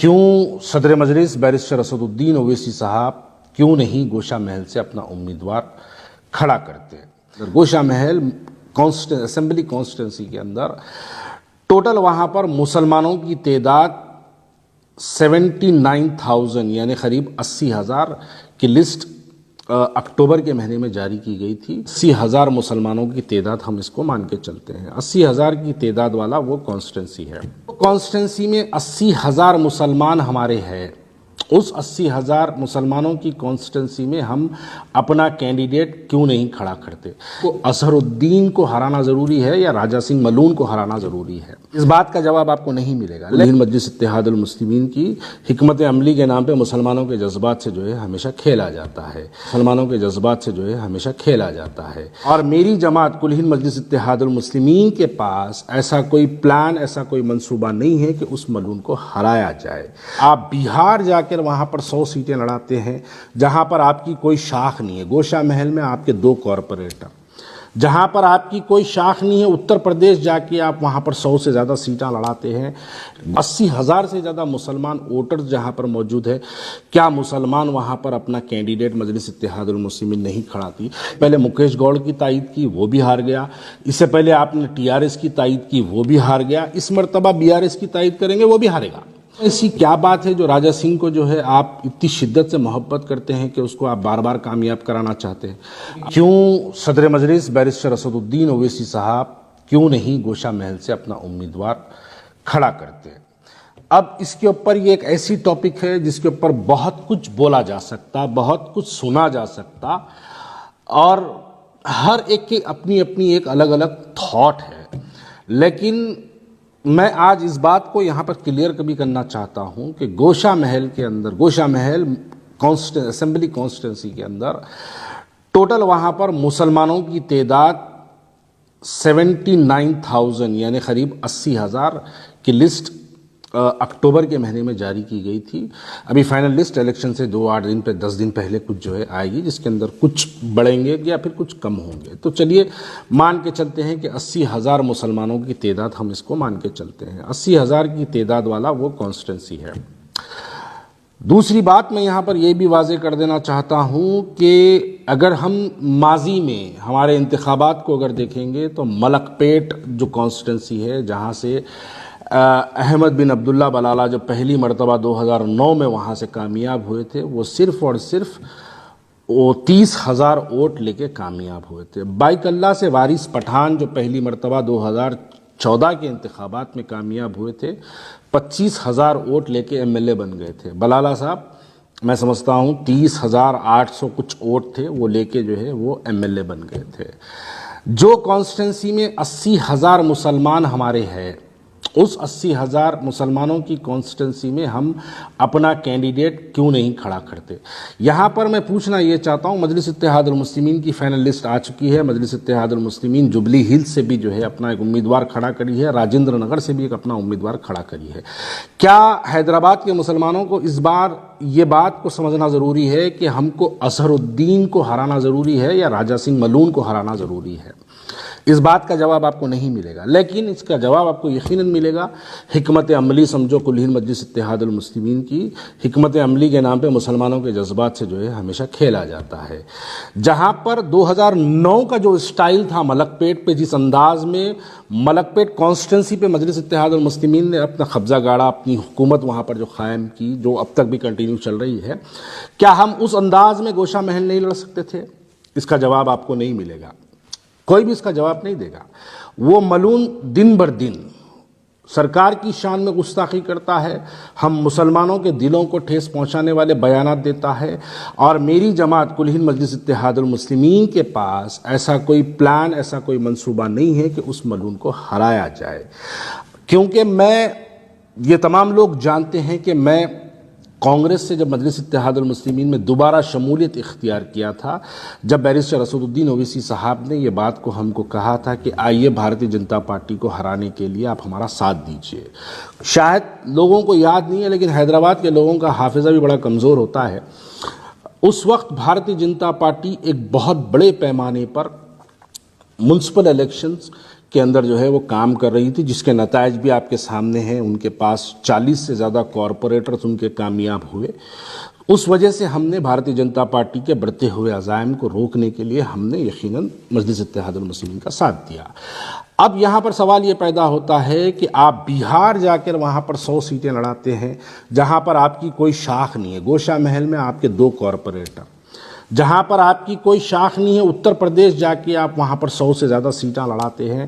کیوں صدر مجلس بیرسٹر اسدالدین اویسی صاحب کیوں نہیں گوشہ محل سے اپنا امیدوار کھڑا کرتے؟ گوشہ محل اسمبلی کانسٹیٹنسی کے اندر ٹوٹل وہاں پر مسلمانوں کی تعداد 79,000 یعنی قریب 80,000 کی لسٹ اکتوبر کے مہینے میں جاری کی گئی تھی۔ 80,000 مسلمانوں کی تعداد ہم اس کو مان کے چلتے ہیں، 80,000 کی تعداد والا وہ کانسٹیٹنسی ہے۔ کانسٹیٹنسی میں 80,000 مسلمان ہمارے ہیں، اس 80,000 مسلمانوں کی کانسٹیٹنسی میں ہم اپنا کینڈیڈیٹ کیوں نہیں کھڑا کرتے؟ اظہر الدین کو ہرانا ضروری ہے یا راجہ سنگھ ملون کو ہرانا ضروری ہے؟ اس بات کا جواب آپ کو نہیں ملے گا، لیکن مجلس اتحاد المسلمین کی حکمت عملی کے نام پہ مسلمانوں کے جذبات سے جو ہے ہمیشہ کھیلا جاتا ہے، مسلمانوں کے جذبات سے جو ہے ہمیشہ کھیلا جاتا ہے۔ اور میری جماعت کل ہند مجلس اتحاد المسلمین کے پاس ایسا کوئی پلان، ایسا کوئی منصوبہ نہیں ہے کہ اس ملون کو ہرایا جائے۔ آپ بہار جا کر وہاں پر 100 سیٹیں لڑاتے ہیں جہاں پر آپ کی کوئی شاخ نہیں ہے۔ گوشہ محل میں آپ کے 2 کارپوریٹر، جہاں پر آپ کی کوئی شاخ نہیں ہے۔ اتر پردیش جا کے آپ وہاں پر 100 سے زیادہ سیٹیں لڑاتے ہیں، 80,000 سے زیادہ مسلمان ووٹرز جہاں پر موجود ہے۔ کیا مسلمان وہاں پر اپنا کینڈیڈیٹ مجلس اتحاد المسلمین نہیں کھڑاتی؟ پہلے مکیش گوڑ کی تائید کی، وہ بھی ہار گیا۔ اس سے پہلے آپ نے TRS کی تائید کی، وہ بھی ہار گیا۔ اس مرتبہ BRS کی تائید کریں گے، وہ بھی ہارے گا۔ ایسی کیا بات ہے جو راجہ سنگھ کو جو ہے آپ اتنی شدت سے محبت کرتے ہیں کہ اس کو آپ بار بار کامیاب کرانا چاہتے ہیں؟ کیوں صدر مجلس بیرسٹر اسدالدین اویسی صاحب کیوں نہیں گوشہ محل سے اپنا امیدوار کھڑا کرتے؟ اب اس کے اوپر یہ ایک ایسی ٹاپک ہے جس کے اوپر بہت کچھ بولا جا سکتا، بہت کچھ سنا جا سکتا، اور ہر ایک کی اپنی اپنی ایک الگ الگ تھاٹ ہے۔ لیکن میں آج اس بات کو یہاں پر کلیئر کبھی کرنا چاہتا ہوں کہ گوشہ محل کے اندر، گوشہ محل اسمبلی کانسٹیٹنسی کے اندر ٹوٹل وہاں پر مسلمانوں کی تعداد 79,000 یعنی قریب 80,000 کی لسٹ اکتوبر کے مہینے میں جاری کی گئی تھی۔ ابھی فائنل لسٹ الیکشن سے 2-8 دن 10 دن پہلے کچھ جو ہے آئے گی، جس کے اندر کچھ بڑھیں گے یا پھر کچھ کم ہوں گے۔ تو چلیے مان کے چلتے ہیں کہ 80,000 مسلمانوں کی تعداد، ہم اس کو مان کے چلتے ہیں، 80,000 کی تعداد والا وہ کانسٹیٹنسی ہے۔ دوسری بات میں یہاں پر یہ بھی واضح کر دینا چاہتا ہوں کہ اگر ہم ماضی میں ہمارے انتخابات کو اگر دیکھیں گے تو ملک پیٹ جو کانسٹیٹنسی ہے، جہاں سے احمد بن عبداللہ بلالہ جو پہلی مرتبہ 2009 میں وہاں سے کامیاب ہوئے تھے، وہ صرف اور صرف 30,000 ووٹ لے کے کامیاب ہوئے تھے۔ بائک اللہ سے وارث پٹھان جو پہلی مرتبہ 2014 کے انتخابات میں کامیاب ہوئے تھے، 25,000 ووٹ لے کے MLA بن گئے تھے۔ بلالہ صاحب میں سمجھتا ہوں 30,800 کچھ ووٹ تھے، وہ لے کے جو ہے وہ MLA بن گئے تھے۔ جو کانسٹیٹنسی میں 80,000 مسلمان ہمارے ہیں، اس 80,000 مسلمانوں کی کانسٹیٹنسی میں ہم اپنا کینڈیڈیٹ کیوں نہیں کھڑا کرتے؟ یہاں پر میں پوچھنا یہ چاہتا ہوں، مجلس اتحاد المسلمین کی فائنل لسٹ آ چکی ہے۔ مجلس اتحاد المسلمین جبلی ہلز سے بھی جو ہے اپنا ایک امیدوار کھڑا کری ہے، راجندر نگر سے بھی ایک اپنا امیدوار کھڑا کری ہے۔ کیا حیدرآباد کے مسلمانوں کو اس بار یہ بات کو سمجھنا ضروری ہے کہ ہم کو اظہر الدین کو ہرانا ضروری ہے یا راجہ سنگھ ملون کو ہرانا ضروری ہے؟ اس بات کا جواب آپ کو نہیں ملے گا، لیکن اس کا جواب آپ کو یقیناً ملے گا۔ حکمت عملی سمجھو کل ہند مجلس اتحاد المسلمین کی حکمت عملی کے نام پہ مسلمانوں کے جذبات سے جو ہے ہمیشہ کھیلا جاتا ہے۔ جہاں پر 2009 کا جو اسٹائل تھا ملک پیٹ پہ، جس انداز میں ملک پیٹ کانسٹیٹنسی پہ مجلس اتحاد المسلمین نے اپنا قبضہ گاڑا، اپنی حکومت وہاں پر جو قائم کی، جو اب تک بھی کنٹینیو چل رہی ہے، کیا ہم اس انداز میں گوشہ محل نہیں لڑ سکتے تھے؟ اس کا جواب آپ کو نہیں ملے گا، کوئی بھی اس کا جواب نہیں دے گا۔ وہ ملون دن بر دن سرکار کی شان میں گستاخی کرتا ہے، ہم مسلمانوں کے دلوں کو ٹھیس پہنچانے والے بیانات دیتا ہے، اور میری جماعت کل ہند مجلس اتحاد المسلمین کے پاس ایسا کوئی پلان، ایسا کوئی منصوبہ نہیں ہے کہ اس ملون کو ہرایا جائے۔ کیونکہ یہ تمام لوگ جانتے ہیں کہ میں کانگریس سے جب مجلس اتحاد المسلمین میں دوبارہ شمولیت اختیار کیا تھا، جب بیرسٹر اسدالدین اویسی صاحب نے یہ بات کو ہم کو کہا تھا کہ آئیے بھارتیہ جنتا پارٹی کو ہرانے کے لیے آپ ہمارا ساتھ دیجئے۔ شاید لوگوں کو یاد نہیں ہے، لیکن حیدرآباد کے لوگوں کا حافظہ بھی بڑا کمزور ہوتا ہے۔ اس وقت بھارتیہ جنتا پارٹی ایک بہت بڑے پیمانے پر میونسپل الیکشنز کے اندر جو ہے وہ کام کر رہی تھی، جس کے نتائج بھی آپ کے سامنے ہیں. ان کے پاس 40 سے زیادہ کارپوریٹرز ان کے کامیاب ہوئے. اس وجہ سے ہم نے بھارتیہ جنتا پارٹی کے بڑھتے ہوئے عزائم کو روکنے کے لیے ہم نے یقیناً مجلس اتحاد المسلمین کا ساتھ دیا. اب یہاں پر سوال یہ پیدا ہوتا ہے کہ آپ بہار جا کر وہاں پر 100 سیٹیں لڑاتے ہیں جہاں پر آپ کی کوئی شاخ نہیں ہے. گوشہ محل میں آپ کے 2 کارپوریٹر، جہاں پر آپ کی کوئی شاخ نہیں ہے. اتر پردیش جا کے آپ وہاں پر 100 سے زیادہ سیٹیں لڑاتے ہیں.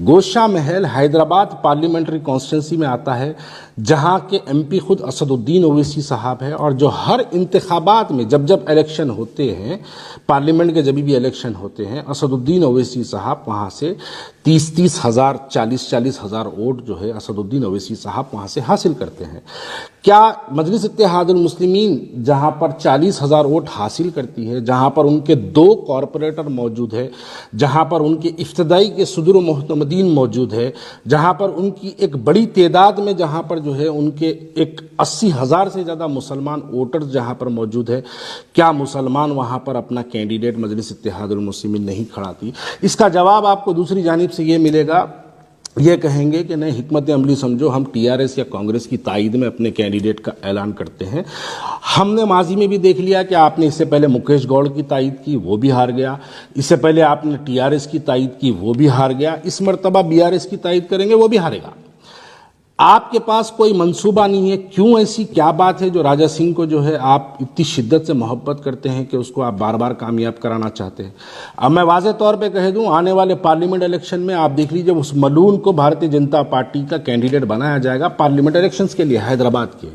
گوشہ محل حیدرآباد پارلیمنٹری کانسٹیٹنسی میں آتا ہے، جہاں کے ایم پی خود اسد الدین اویسی صاحب ہے، اور جو ہر انتخابات میں جب الیکشن ہوتے ہیں، پارلیمنٹ کے جب بھی الیکشن ہوتے ہیں، اسد الدین اویسی صاحب وہاں سے 30 ہزار 40 ہزار ووٹ جو ہے اسد الدین اویسی صاحب وہاں سے حاصل کرتے ہیں. کیا مجلس اتحاد المسلمین جہاں پر 40 ہزار ووٹ حاصل کرتی ہے، جہاں پر ان کے 2 کارپوریٹر موجود ہے، جہاں پر ان کے ابتدائی کے صدر و محتمدین موجود ہے، جہاں پر ان کی ایک بڑی تعداد میں جہاں پر جو ہے ان کے ایک 80 ہزار سے زیادہ مسلمان ووٹرز جہاں پر موجود ہے، کیا مسلمان وہاں پر اپنا کینڈیڈیٹ مجلس اتحاد المسلمین نہیں کھڑاتی؟ اس کا جواب آپ کو دوسری جانب سے یہ ملے گا، یہ کہیں گے کہ نہیں، حکمت عملی سمجھو، ہم ٹی آر ایس یا کانگریس کی تائید میں اپنے کینڈیڈیٹ کا اعلان کرتے ہیں. ہم نے ماضی میں بھی دیکھ لیا کہ آپ نے اس سے پہلے مکیش گوڑ کی تائید کی، وہ بھی ہار گیا. اس سے پہلے آپ نے ٹی آر ایس کی تائید کی، وہ بھی ہار گیا. اس مرتبہ بی آر ایس کی تائید کریں گے، وہ بھی ہارے گا. آپ کے پاس کوئی منصوبہ نہیں ہے. کیوں؟ ایسی کیا بات ہے جو راجہ سنگھ کو جو ہے آپ اتنی شدت سے محبت کرتے ہیں کہ اس کو آپ بار بار کامیاب کرانا چاہتے ہیں؟ اب میں واضح طور پہ کہہ دوں، آنے والے پارلیمنٹ الیکشن میں آپ دیکھ لیجئے اس ملون کو بھارتیہ جنتا پارٹی کا کینڈیڈیٹ بنایا جائے گا پارلیمنٹ الیکشنز کے لیے حیدرآباد کے.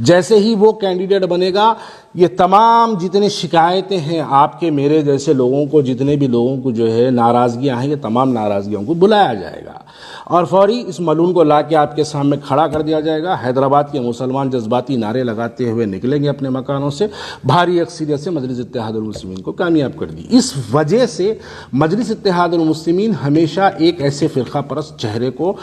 جیسے ہی وہ کینڈیڈیٹ بنے گا، یہ تمام جتنے شکایتیں ہیں آپ کے میرے جیسے لوگوں کو، جتنے بھی لوگوں کو جو ہے ناراضگیاں ہیں، یہ تمام ناراضگیوں کو بلایا جائے گا اور فوری اس ملون کو لا کے آپ کے سامنے کھڑا کر دیا جائے گا. حیدرآباد کے مسلمان جذباتی نعرے لگاتے ہوئے نکلیں گے اپنے مکانوں سے، بھاری اکثریت سے مجلس اتحاد المسلمین کو کامیاب کر دی. اس وجہ سے مجلس اتحاد المسلمین ہمیشہ ایک ایسے فرقہ پرست چہرے کو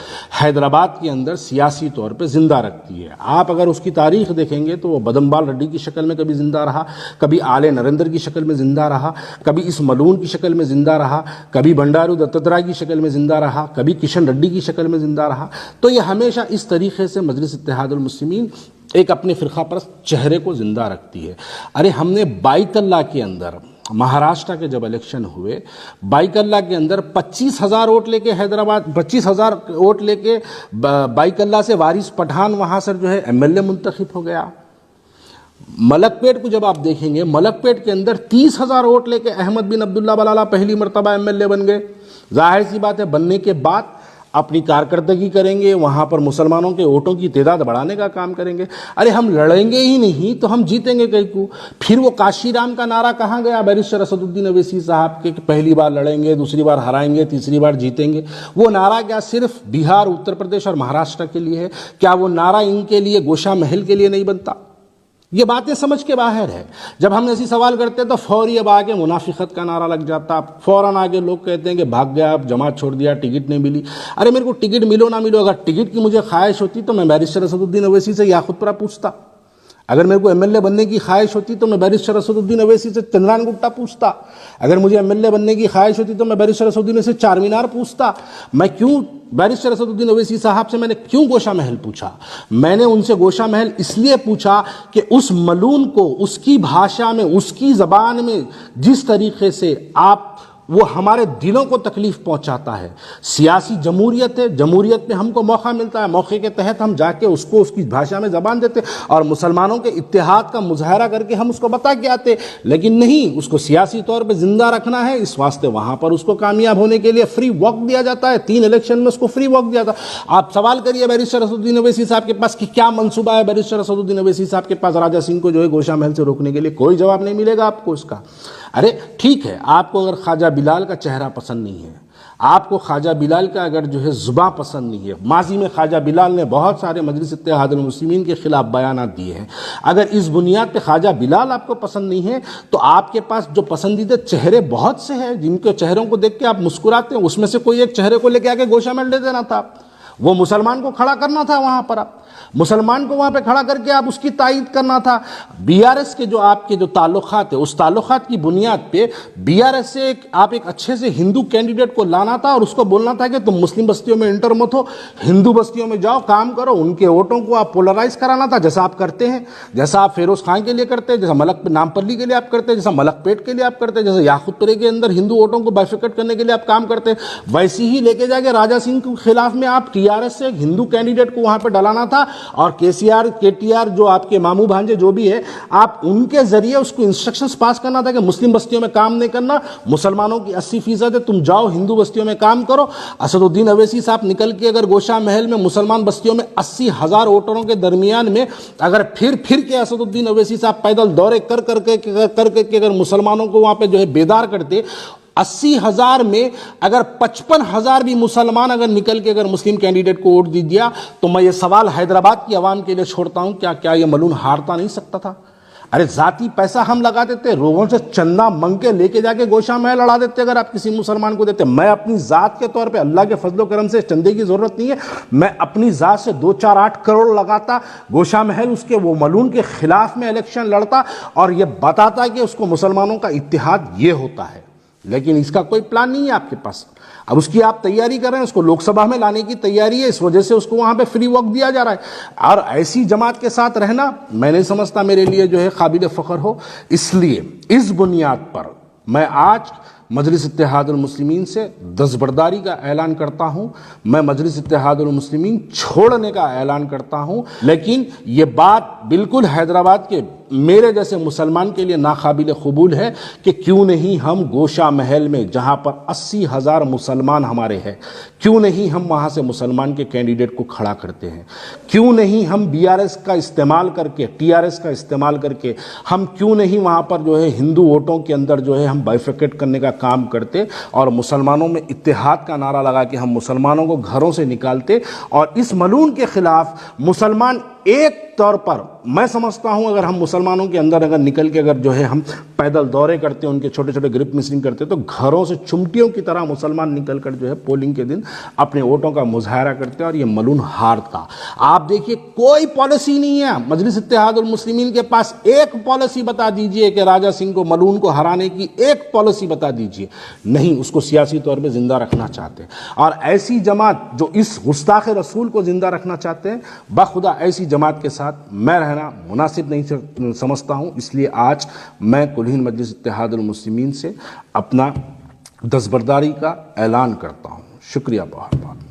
حیدرآباد کے اندر سیاسی طور پہ زندہ رکھتی ہے. آپ اگر اس کی تاریخ دیکھیں گے تو وہ بدمبال ریڈی کی شکل میں کبھی زندہ رہا، کبھی آلے نریندر کی شکل میں زندہ رہا، کبھی اس ملون کی شکل میں زندہ رہا، کبھی بنڈارو دتاتریہ کی شکل میں زندہ رہا، کبھی کشن ریڈی کی شکل میں زندہ رہا. تو یہ ہمیشہ اس طریقے سے مجلس اتحاد المسلمین ایک اپنے فرقہ پرست چہرے کو زندہ رکھتی ہے. ارے ہم نے بائت اللہ کے اندر مہاراشٹر کے جب الیکشن ہوئے، بائک اللہ کے اندر 25 ہزار ووٹ لے کے حیدرآباد 25 ہزار ووٹ لے کے بائک اللہ سے وارث پٹھان وہاں سے جو ہے ایم ایل اے منتخب ہو گیا. ملک پیٹ کو جب آپ دیکھیں گے، ملک پیٹ کے اندر 30 ہزار ووٹ لے کے احمد بن عبداللہ بلالہ پہلی مرتبہ ایم ایل اے بن گئے. ظاہر سی بات ہے، بننے کے بعد اپنی کارکردگی کریں گے، وہاں پر مسلمانوں کے ووٹوں کی تعداد بڑھانے کا کام کریں گے. ارے ہم لڑیں گے ہی نہیں تو ہم جیتیں گے کئی کو؟ پھر وہ کاشی رام کا نعرہ کہاں گیا بیرسٹر اسد الدین اویسی صاحب کے کہ پہلی بار لڑیں گے، دوسری بار ہرائیں گے، تیسری بار جیتیں گے؟ وہ نعرہ کیا صرف بہار، اتر پردیش اور مہاراشٹر کے لیے ہے؟ کیا وہ نعرہ ان کے لیے گوشہ محل کے لیے نہیں بنتا؟ یہ باتیں سمجھ کے باہر ہے. جب ہم ایسی سوال کرتے ہیں تو فوری اب آگے منافقت کا نعرہ لگ جاتا. فوراً آگے لوگ کہتے ہیں کہ بھاگ گیا، اب جماعت چھوڑ دیا، ٹکٹ نہیں ملی. ارے میرے کو ٹکٹ ملو نہ ملو، اگر ٹکٹ کی مجھے خواہش ہوتی تو میں بیرسٹر اسد الدین اویسی سے یاقوت پورہ پوچھتا. اگر میرے کو ایم ایل اے بننے کی خواہش ہوتی تو میں بیرسٹر اسد الدین اویسی سے چندران گٹا پوچھتا. اگر مجھے ایم ایل اے بننے کی خواہش ہوتی تو میں بیرسٹر اسد الدین سے چار مینار پوچھتا. میں کیوں بیرسٹر اسد الدین اویسی صاحب سے میں نے کیوں گوشہ محل پوچھا؟ میں نے ان سے گوشہ محل اس لیے پوچھا کہ اس ملون کو اس کی بھاشا میں، اس کی زبان میں جس طریقے سے آپ وہ ہمارے دلوں کو تکلیف پہنچاتا ہے. سیاسی جمہوریت ہے، جمہوریت میں ہم کو موقع ملتا ہے، موقع کے تحت ہم جا کے اس کو اس کی بھاشا میں زبان دیتے اور مسلمانوں کے اتحاد کا مظاہرہ کر کے ہم اس کو بتا کے آتے. لیکن نہیں، اس کو سیاسی طور پہ زندہ رکھنا ہے، اس واسطے وہاں پر اس کو کامیاب ہونے کے لیے فری وقت دیا جاتا ہے. 3 الیکشن میں اس کو فری وقت دیا تھا. آپ سوال کریے بیرسٹر اسد الدین اویسی صاحب کے پاس کہ کیا منصوبہ ہے بیرسٹر اسد الدین اویسی صاحب کے پاس راجہ سنگھ کو جو ہے گوشہ محل سے روکنے کے لیے؟ کوئی جواب نہیں ملے گا آپ کو اس کا. ارے ٹھیک ہے، آپ کو اگر خواجہ بلال کا چہرہ پسند نہیں ہے، آپ کو خواجہ بلال کا اگر جو ہے زباں پسند نہیں ہے، ماضی میں خواجہ بلال نے بہت سارے مجلس اتحاد المسلمین کے خلاف بیانات دیے ہیں، اگر اس بنیاد پہ خواجہ بلال آپ کو پسند نہیں ہے تو آپ کے پاس جو پسندیدہ چہرے بہت سے ہیں جن کے چہروں کو دیکھ کے آپ مسکراتے ہیں، اس میں سے کوئی ایک چہرے کو لے کے آ کے گوشہ محل دے دینا تھا. وہ مسلمان کو کھڑا کرنا تھا وہاں پر. آپ مسلمان کو وہاں پہ کھڑا کر کے آپ اس کی تائید کرنا تھا۔ بی آر ایس کے جو آپ کے جو تعلقات ہیں، اس تعلقات کی بنیاد پہ بی آر ایس سے آپ ایک اچھے سے ہندو کینڈیڈیٹ کو لانا تھا اور اس کو بولنا تھا کہ تم مسلم بستیوں میں انٹر مت ہو، ہندو بستیوں میں جاؤ، کام کرو، ان کے ووٹوں کو آپ پولرائز کرانا تھا، جیسا آپ کرتے ہیں، جیسا آپ فیروز خان کے لیے کرتے ہیں، جیسا ملک نامپلی کے لیے آپ کرتے ہیں، جیسا ملک پیٹ کے لیے آپ کرتے ہیں، جیسا یاقوت پورے کے اندر ہندو ووٹوں کو بائفرکیٹ کرنے کے لیے آپ کام کرتے ہیں، ویسی ہی لے کے جا کے راجا سنگھ کے خلاف میں آپ ٹی آر ایس سے ایک ہندو کینڈیڈیٹ کو وہاں پہ ڈلانا تھا اور کے ٹی آر جو آپ کے ماموں بھانجے جو بھی ہے، آپ ان کے ذریعے اس کو انسٹرکشنز پاس کرنا تھا کہ مسلم بستیوں میں کام نہیں کرنا، مسلمانوں کی 80% ہے، تم جاؤ ہندو بستیوں میں کام کرو۔ اسد الدین اویسی صاحب نکل کے اگر گوشہ محل میں مسلمان بستیوں میں 80,000 ووٹروں کے درمیان میں اگر پھر کے اسد الدین اویسی صاحب پیدل دورے کر کے اگر مسلمانوں کو وہاں پہ جو ہے بیدار کرتے، 80,000 میں اگر 55,000 بھی مسلمان اگر نکل کے اگر مسلم کینڈیڈیٹ کو ووٹ دی دیا تو میں یہ سوال حیدرآباد کی عوام کے لیے چھوڑتا ہوں، کیا یہ ملون ہارتا نہیں سکتا تھا؟ ارے ذاتی پیسہ ہم لگا دیتے، لوگوں سے چندہ منگ کے لے کے جا کے گوشہ محل لڑا دیتے اگر آپ کسی مسلمان کو دیتے۔ میں اپنی ذات کے طور پہ اللہ کے فضل و کرم سے چندے کی ضرورت نہیں ہے، میں اپنی ذات سے 2 4 8 کروڑ لگاتا گوشہ محل، اس کے وہ ملون کے خلاف میں الیکشن لڑتا اور یہ بتاتا کہ اس کو مسلمانوں کا اتحاد یہ ہوتا ہے، لیکن اس کا کوئی پلان نہیں ہے آپ کے پاس۔ اب اس کی آپ تیاری کر رہے ہیں، اس کو لوک سبھا میں لانے کی تیاری ہے، اس وجہ سے اس کو وہاں پہ فری وقت دیا جا رہا ہے، اور ایسی جماعت کے ساتھ رہنا میں نہیں سمجھتا میرے لیے جو ہے قابل فخر ہو۔ اس لیے اس بنیاد پر میں آج مجلس اتحاد المسلمین سے دستبرداری کا اعلان کرتا ہوں، میں مجلس اتحاد المسلمین چھوڑنے کا اعلان کرتا ہوں، لیکن یہ بات بالکل حیدرآباد کے میرے جیسے مسلمان کے لیے ناقابل قبول ہے کہ کیوں نہیں ہم گوشہ محل میں جہاں پر 80,000 مسلمان ہمارے ہیں، کیوں نہیں ہم وہاں سے مسلمان کے کینڈیڈیٹ کو کھڑا کرتے ہیں، کیوں نہیں ہم بی آر ایس کا استعمال کر کے ٹی آر ایس کا استعمال کر کے ہم کیوں نہیں وہاں پر جو ہے ہندو ووٹوں کے اندر جو ہے ہم بائفرکیٹ کرنے کا کام کرتے اور مسلمانوں میں اتحاد کا نعرہ لگا کے ہم مسلمانوں کو گھروں سے نکالتے اور اس ملون کے خلاف مسلمان ایک طور پر میں سمجھتا ہوں اگر ہم مسلمانوں کے اندر اگر نکل کے اگر جو ہے ہم پیدل دورے کرتے ان کے چھوٹے چھوٹے گروپ مسنگ کرتے تو گھروں سے چمٹیوں کی طرح مسلمان نکل کر جو ہے پولنگ کے دن اپنے ووٹوں کا مظاہرہ کرتے اور یہ ملون ہارتا۔ آپ دیکھیے کوئی پالیسی نہیں ہے مجلس اتحاد المسلمین کے پاس، ایک پالیسی بتا دیجئے کہ راجا سنگھ کو ملون کو ہرانے کی ایک پالیسی بتا دیجئے، نہیں، اس کو سیاسی طور پہ زندہ رکھنا چاہتے ہیں، اور ایسی جماعت جو اس گستاخ رسول کو زندہ رکھنا چاہتے ہیں بخدا ایسی جماعت کے ساتھ میں رہنا مناسب نہیں سمجھتا ہوں۔ اس لیے آج میں کل ہند مجلس اتحاد المسلمین سے اپنا دستبرداری کا اعلان کرتا ہوں۔ شکریہ بہت بہت۔